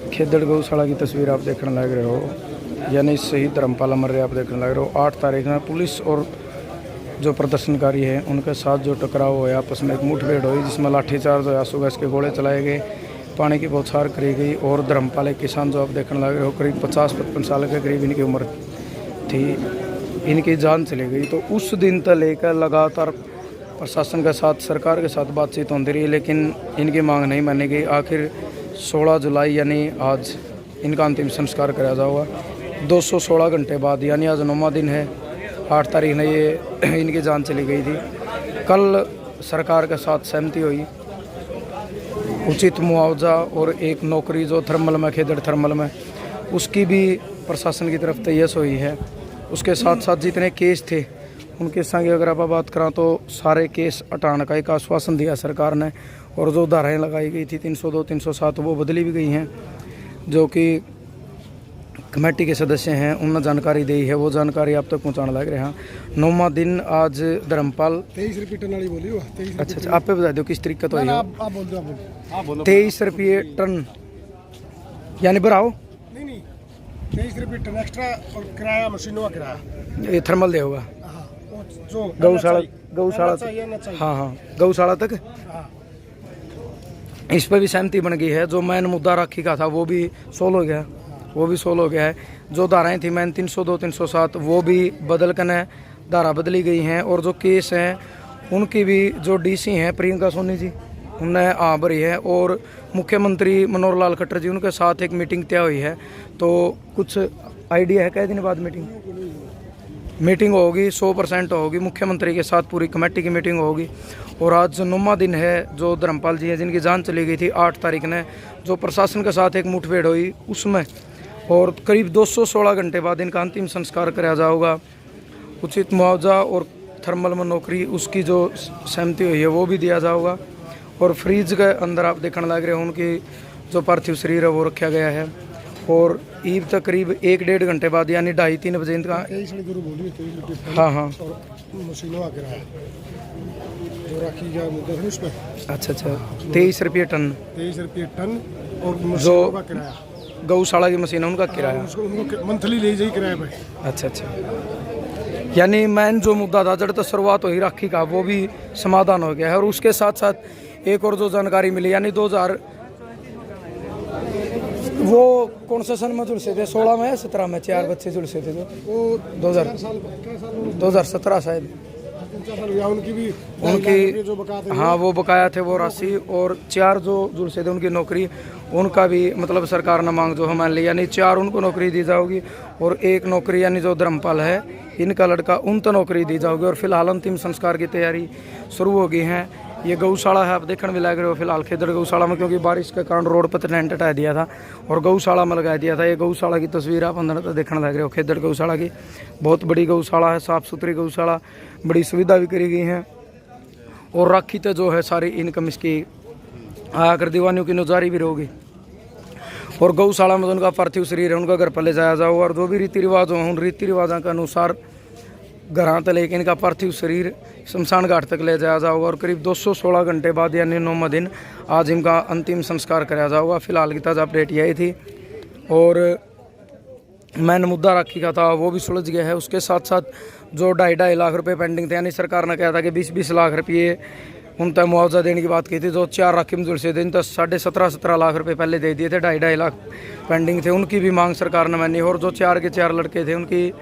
खेदड़ गौशाला की तस्वीर आप देखने लग रहे हो, यानी शहीद धर्मपाल अमर्य आप देखने लग रहे हो। 8 तारीख में पुलिस और जो प्रदर्शनकारी हैं उनके साथ जो टकराव हुआ, आपस में एक मुठभेड़ हुई जिसमें लाठीचार्ज हुआ, सुगैस के गोले चलाए गए, पानी की बौछार करी गई। और धर्मपाल एक किसान जो आप देखने लग रहे हो, करीब 50-55 साल के करीब इनकी उम्र थी, इनकी जान चली गई। तो उस दिन तक लेकर लगातार प्रशासन के साथ, सरकार के साथ बातचीत होती रही, लेकिन इनकी मांग नहीं मानी गई। आखिर 16 जुलाई यानी आज इनका अंतिम संस्कार कराया जाएगा 216 घंटे बाद, यानी आज 9वां दिन है। 8 तारीख ने ये इनकी जान चली गई थी। कल सरकार के साथ सहमति हुई, उचित मुआवजा और एक नौकरी जो थर्मल में, खेदड़ थर्मल में, उसकी भी प्रशासन की तरफ तयस हुई है। उसके साथ साथ जितने केस थे उनके संग अगर आप बात करें तो सारे केस हटाने का एक आश्वासन दिया सरकार ने। और जो धाराएँ लगाई गई थी 302, 307 वो बदली भी गई हैं। जो कि कमेटी के सदस्य हैं उन्होंने जानकारी दी है, वो जानकारी आप तक पहुँचाने लग रहे हैं। 9वां दिन आज धर्मपाल 23 रुपये टन वाली बोली। अच्छा, आप पे बता दो किस तरीके तो 23 रुपये टन यानी बढ़ाओ, नहीं 23 रुपये टन एक्स्ट्रा और किराया, मशीनों का किराया ये थर्मल दे होगा जो गौशाला हाँ गौशाला तक। इस पर भी सहमति बन गई है। जो मैन मुद्दा राखी का था वो भी सोल्व हो गया, है। जो धाराएं थी मैन 302, 307 वो भी बदल कर धारा बदली गई हैं। और जो केस हैं उनकी भी जो डीसी हैं प्रियंका सोनी जी उन्हें भरी है। और मुख्यमंत्री मनोहर लाल खट्टर जी उनके साथ एक मीटिंग तय हुई है। तो कुछ आइडिया है कई दिन बाद मीटिंग होगी, 100% होगी, मुख्यमंत्री के साथ पूरी कमेटी की मीटिंग होगी। और आज 9वां दिन है जो धर्मपाल जी हैं जिनकी जान चली गई थी 8 तारीख ने, जो प्रशासन के साथ एक मुठभेड़ हुई उसमें, और करीब 216 घंटे बाद इनका अंतिम संस्कार कराया जाएगा। उचित मुआवजा और थर्मल में नौकरी उसकी जो सहमति हुई है वो भी दिया जाएगा। और फ्रीज के अंदर आप देखने लग रहे हो उनकी जो पार्थिव शरीर है वो रखा गया है। और ईद तक करीब 1-1.5 घंटे बाद यानी 2:30-3 बजे इनका हाँ अच्छा 23 रुपये टन और जो गौशाला की मशीन है उनका किराया मंथली ले जाइए किराया पे। अच्छा यानी मैन जो मुद्दा था जड़ तो शुरुआत हुई राखी का वो भी समाधान हो गया है। और उसके साथ साथ एक और जो जानकारी मिली, यानी 2000 वो कौन सा सन में जुड़से थे, 16 में या 17 में 4 बच्चे जुड़से थे, वो 2017 शायद उनकी हाँ वो बकाया थे वो राशि। और 4 जो जुड़से थे उनकी नौकरी, उनका भी मतलब सरकार ने मांग जो हमारे लिए, यानी 4 उनको नौकरी दी जाएगी। और 1 नौकरी यानी जो धर्मपाल है इनका लड़का उन तो नौकरी दी जाएगी। और फिलहाल अंतिम संस्कार की तैयारी शुरू हो गई है। ये गौशाला है, आप देखने में लग रहे हो फिलहाल खेदड़ गौशाला में, क्योंकि बारिश के कारण रोड पर टेंट हटा दिया था और गौशाला में लगा दिया था। ये गौशाला की तस्वीर आप अंदर तो देखने लग रहे हो खेदड़ गौशाला की। बहुत बड़ी गौशाला है, साफ़ सुथरी गौशाला, बड़ी सुविधा भी करी गई है। और राखी तो जो है सारी इनकम इसकी आकर दीवानियों की नौजारी भी रहोगी। और गौशाला में उनका पार्थिव शरीर है उनका घर पर ले जाया जाओ। और जो भी रीति रिवाज हो उन रीति रिवाजों के अनुसार घर तक लेके इनका पार्थिव शरीर शमशान घाट तक ले जाया जाएगा। और करीब 216 घंटे बाद यानी 9वां दिन आज इनका अंतिम संस्कार कराया जाएगा। फिलहाल की ताज़ा अपडेट यही थी। और मैंने मुद्दा राखी का था वो भी सुलझ गया है। उसके साथ साथ जो 2.5 लाख रुपए पेंडिंग थे, यानी सरकार ने कहा था कि 20-20 लाख रुपये उन तक मुआवजा देने की बात की थी। जो 4 राखी में जुड़ से थे इन तक 17.5 लाख रुपए पहले दे दिए थे, 2.5 लाख पेंडिंग थे, उनकी भी मांग सरकार ने मानी। और जो 4 के 4 लड़के थे उनकी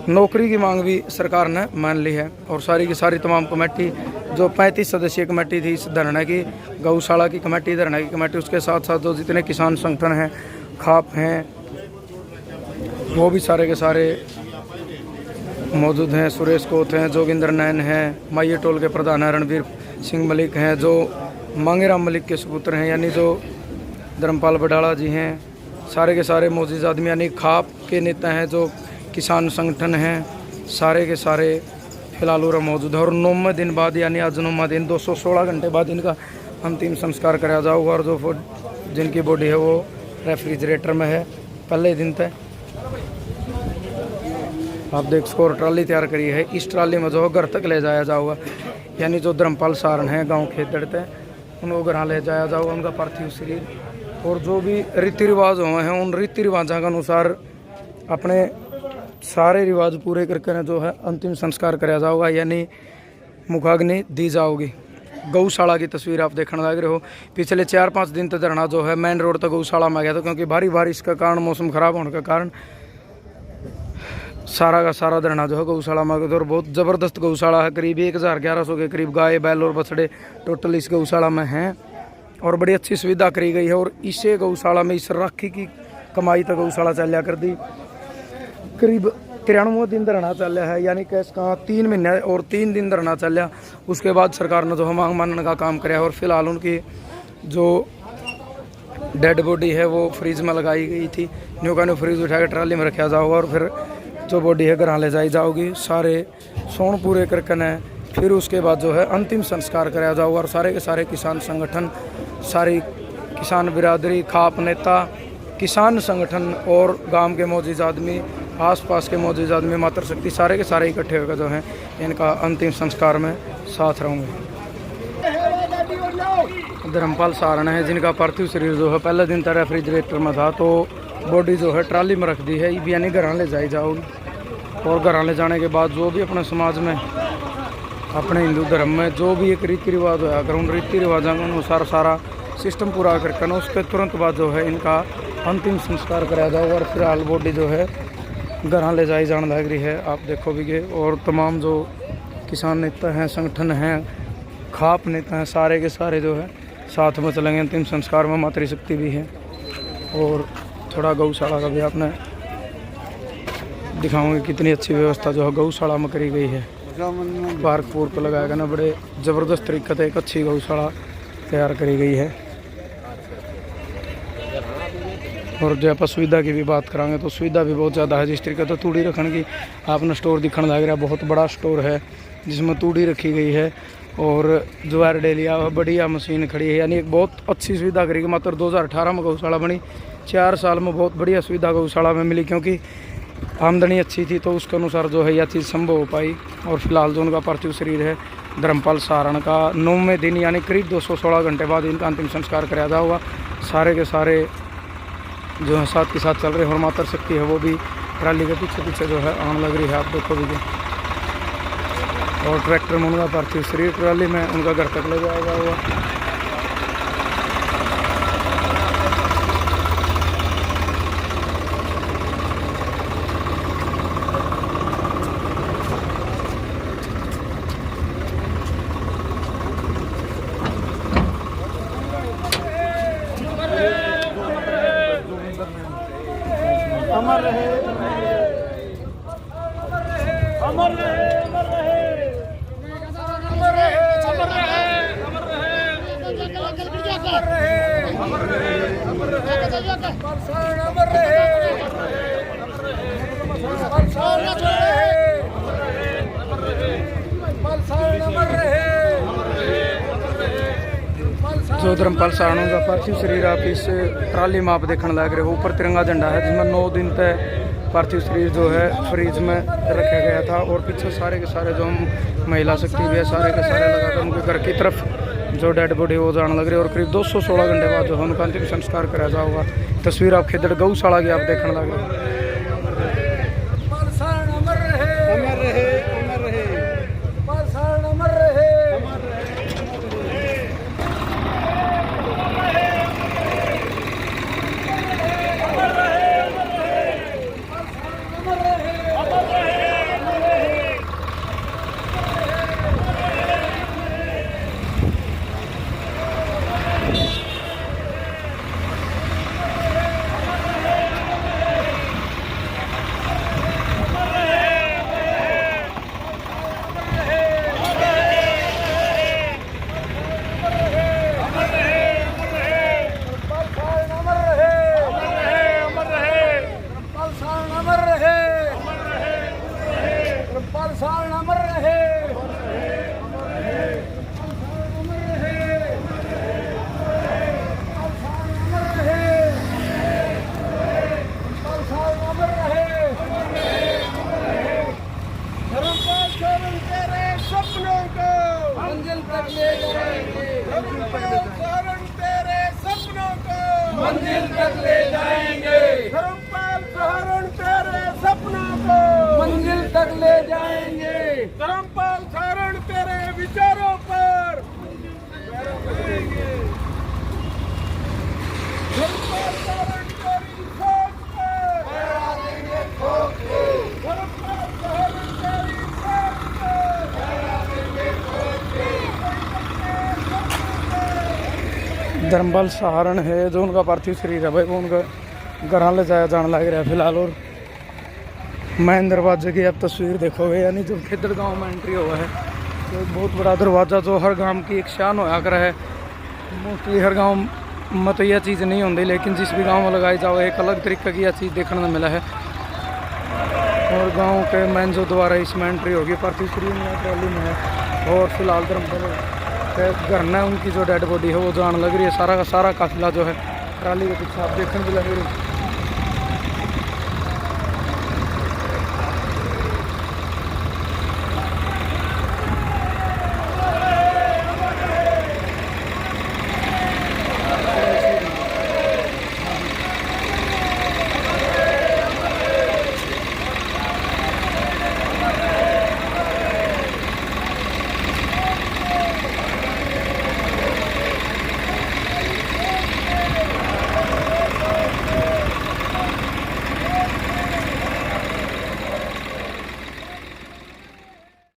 नौकरी की मांग भी सरकार ने मान ली है। और सारी की सारी तमाम कमेटी जो 35 सदस्यीय कमेटी थी इस धरने की, गौशाला की कमेटी, धरने की कमेटी, उसके साथ साथ जो जितने किसान संगठन हैं, खाप हैं, वो भी सारे के सारे मौजूद हैं। सुरेश कोत हैं, जोगिंदर नैन हैं, माइये टोल के प्रधान हैं, रणवीर सिंह मलिक हैं, जो मांगेराम मलिक के सुपुत्र हैं, यानी जो धर्मपाल बडाला जी हैं, सारे के सारे मौजूद आदमी, यानी खाप के नेता हैं, जो किसान संगठन हैं, सारे के सारे फिलहाल और मौजूद है। और 9वें दिन बाद यानी आज 9वां दिन 216 घंटे बाद इनका अंतिम संस्कार कराया जाएगा। और जो जिनकी बॉडी है वो रेफ्रिजरेटर में है पहले दिन तक। आप देख सको ट्राली तैयार करी है, इस ट्राली में जो घर तक ले जाया जाएगा, यानी जो धर्मपाल सारण है गांव खेदड़ तक उनको घर ले जाया जाएगा उनका पार्थिव शरीर। और जो भी रीति रिवाज हुए हैं उन रीति रिवाजों के अनुसार अपने सारे रिवाज पूरे करके जो है अंतिम संस्कार कराया जाएगा, यानी मुखाग्नि दी जाओगी। गौशाला की तस्वीर आप देखने लग रहे हो। पिछले 4-5 दिन तक धरना जो है मेन रोड तक गौशाला में आ गया था, क्योंकि भारी बारिश के कारण, मौसम खराब होने के कारण सारा का सारा धरना जो है गौशाला में आ गया था। और बहुत ज़बरदस्त गौशाला है, करीब 1100 के करीब गाय बैल और बछड़े टोटल इस गौशाला में हैं और बड़ी अच्छी सुविधा करी गई है। और इसे गौशाला में इस राखी की कमाई तक गौशाला चलिया कर दी। करीब 93 दिन धरना चल रहा है, यानी कि इसका 3 महीने और 3 दिन धरना चल रहा। उसके बाद सरकार ने जो है मांग मानने का काम कराया और फिलहाल उनकी जो डेड बॉडी है वो फ्रीज में लगाई गई थी। न्यू का न्यू फ्रीज उठा के ट्राली में रखा जाओगा और फिर जो बॉडी है घर ले जाई जाओगी। सारे सोन पूरे करके न फिर उसके बाद जो है अंतिम संस्कार कराया जाओगा। और सारे के सारे किसान संगठन, सारी किसान बिरादरी, खाप नेता, किसान संगठन और गांव के मौजूद आदमी, आसपास के मौजूद आदमी, मातृशक्ति, सारे के सारे इकट्ठे होकर जो हैं इनका अंतिम संस्कार में साथ रहेंगे। धर्मपाल सारण है जिनका पार्थिव शरीर जो है पहले दिन तक रेफ्रिजरेटर में था, तो बॉडी जो है ट्राली में रख दी है, यानी घर ले जाई जाओगी। और घर ले जाने के बाद जो भी अपने समाज में, अपने हिंदू धर्म में जो भी एक रीति रिवाज होया अगर उन रीति रिवाजों के अनुसार सारा सिस्टम पूरा करके ना उसके तुरंत बाद जो है इनका अंतिम संस्कार कराया जाएगा। और फिलहाल बॉडी जो है घर ले जाई जाने लग रही है, आप देखो भी गे। और तमाम जो किसान नेता हैं, संगठन हैं, खाप नेता हैं, सारे के सारे जो है साथ में चलेंगे अंतिम संस्कार में। मातृशक्ति भी है और थोड़ा गौशाला का भी आपने दिखाऊंगे कितनी अच्छी व्यवस्था जो है गौशाला में करी गई है। पार्क पूर्क लगाया गया ना, बड़े ज़बरदस्त तरीके से एक अच्छी गौशाला तैयार करी गई है। और जो आप सुविधा की भी बात करांगे तो सुविधा भी बहुत ज़्यादा है। जिस तरीके से तूड़ी रखने की आपने स्टोर दिखने लग रहा है, बहुत बड़ा स्टोर है जिसमें तूड़ी रखी गई है और ज्वार डेलिया बढ़िया मशीन खड़ी है, यानी एक बहुत अच्छी सुविधा करी गई। मात्र 2018 में गौशाला बनी, 4 साल में बहुत बढ़िया सुविधा गौशाला में मिली, क्योंकि आमदनी अच्छी थी तो उसके अनुसार जो है यह चीज़ संभव हो पाई। और फिलहाल जो उनका पार्थिव शरीर है धर्मपाल सारण का 9वें दिन यानी करीब 216 घंटे बाद इनका अंतिम संस्कार कराया जाएगा। सारे के सारे जो है साथ के साथ चल रहे हैं और मातृशक्ति है वो भी ट्राली के पीछे पीछे जो है आने लग रही है, आप देखो भी। और ट्रैक्टर में उनका पार्थिव शरीर ट्राली में उनका घर तक ले जाएगा हुआ। अमर रहे, अमर रहे, अमर रहे, अमर रहे, अमर रहे, अमर रहे, अमर रहे, अमर रहे, परसाण अमर रहे, परसाण अमर रहे, परसाण अमर रहे। जो धर्मपाल सारण का पार्थिव शरीर आप इस ट्राली में आप देखने लग रहे हो, ऊपर तिरंगा झंडा है जिसमें 9 दिन तक पार्थिव शरीर जो है फ्रीज में रखा गया था। और पीछे सारे के सारे जो हम महिला शक्ति भी है सारे के सारे लगाकर उनके घर की तरफ जो डेड बॉडी वो जाने लग रही है। और करीब 216 घंटे बाद जो है उनका अंतिम संस्कार कराया जाएगा। तस्वीर आप खेदड़ गौशाला की आप देखने लग रहे हो। तक ले जाएंगे, धर्मपाल सहारण तेरे सपनों को मंजिल तक ले जाएंगे, धर्मपाल सहारण तेरे विचारों पर धर्मपाल सहारण तेरी सोच पर धर्मपाल सहारण तेरी सोच धर्मपाल सहारण है जो उनका पार्थिव शरीर है भाई, वो उनका घर ले जाया जाने लग रहा है फिलहाल। और मैन दरवाजे की आप तस्वीर देखोगे, यानी जो खेदड़ गांव में एंट्री हुआ है तो एक बहुत बड़ा दरवाज़ा जो हर गांव की एक शान होया कर है। मोस्टली हर गांव में तो यह चीज़ नहीं होती, लेकिन जिस भी गांव में लगाई जाओ एक अलग तरीके की यह चीज़ देखने को मिला है। और गांव के मैन जो द्वारा इसमें एंट्री होगी पार्थिव शरीर में ट्रॉली में है। और फिलहाल धर्मपाल के घर में उनकी जो डेड बॉडी है वो जान लग रही है, सारा का सारा काफिला जो है ट्राली के पीछे आप देखने को लग रही है।